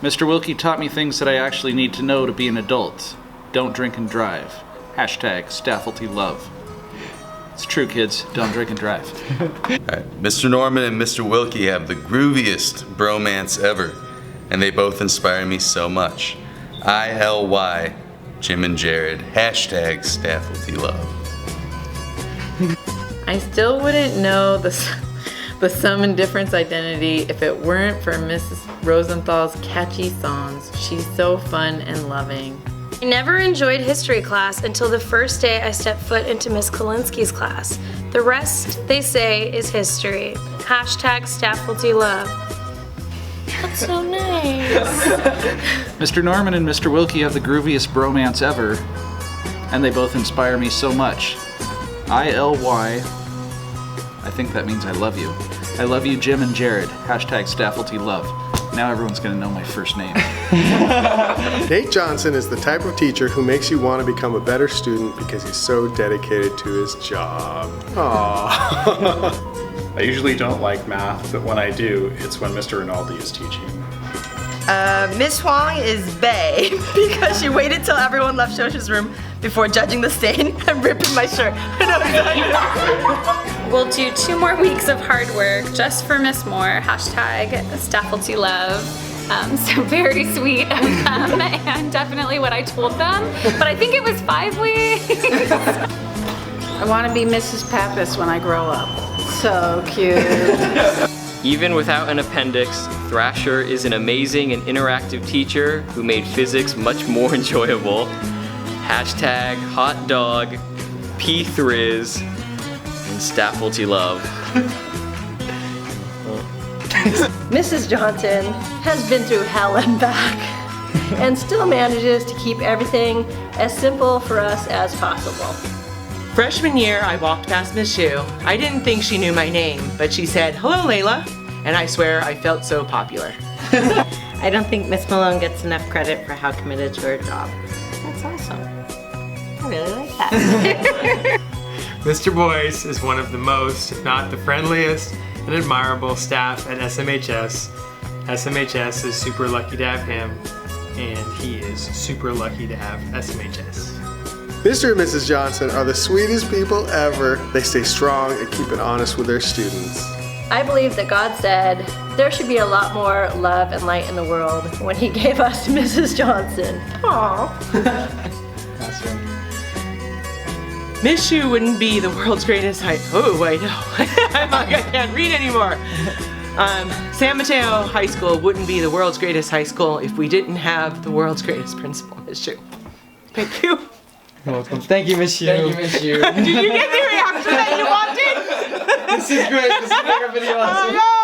Mr. Wilkie taught me things that I actually need to know to be an adult. Don't drink and drive. Hashtag Staffelty love. It's true, kids. Don't drink and drive. Right. Mr. Norman and Mr. Wilkie have the grooviest bromance ever, and they both inspire me so much. ILY, Jim and Jared. Hashtag Staffelty love. I still wouldn't know the sum and difference identity if it weren't for Mrs. Rosenthal's catchy songs. She's so fun and loving. I never enjoyed history class until the first day I stepped foot into Miss Kolinsky's class. The rest, they say, is history. Hashtag Staffelty love. That's so nice. Mr. Norman and Mr. Wilkie have the grooviest bromance ever, and they both inspire me so much. ILY, I think that means I love you. I love you, Jim and Jared. Hashtag Staffelty love. Now everyone's gonna know my first name. Nate Johnson is the type of teacher who makes you want to become a better student because he's so dedicated to his job. Aww. I usually don't like math, but when I do, it's when Mr. Rinaldi is teaching. Miss Huang is bae because she waited till everyone left Shosha's room before judging the stain and ripping my shirt. I know exactly. We'll do 2 more weeks of hard work just for Miss Moore. Hashtag Staffelty love. So very sweet of them and definitely what I told them. But I think it was 5 weeks. I want to be Mrs. Pappas when I grow up. So cute. Even without an appendix, Thrasher is an amazing and interactive teacher who made physics much more enjoyable. Hashtag hot dog, P-Thriz, and Staffelty love. Mrs. Johnson has been through hell and back and still manages to keep everything as simple for us as possible. Freshman year, I walked past Miss Shu. I didn't think she knew my name, but she said, "Hello, Layla," and I swear I felt so popular. I don't think Miss Malone gets enough credit for how committed to her job. That's awesome. I really like that. Mr. Boyce is one of the most, if not the friendliest, and admirable staff at SMHS. SMHS is super lucky to have him, and he is super lucky to have SMHS. Mr. and Mrs. Johnson are the sweetest people ever. They stay strong and keep it honest with their students. I believe that God said there should be a lot more love and light in the world when He gave us Mrs. Johnson. Aww. Miss Shu wouldn't be the world's greatest oh, I know. I can't read anymore. San Mateo High School wouldn't be the world's greatest high school if we didn't have the world's greatest principal, Miss Shu. Thank you. You're welcome. Thank you, Miss Shu. Thank you, Miss Shu. Did you get the reaction that you wanted? This is great. This is really awesome. Oh, no.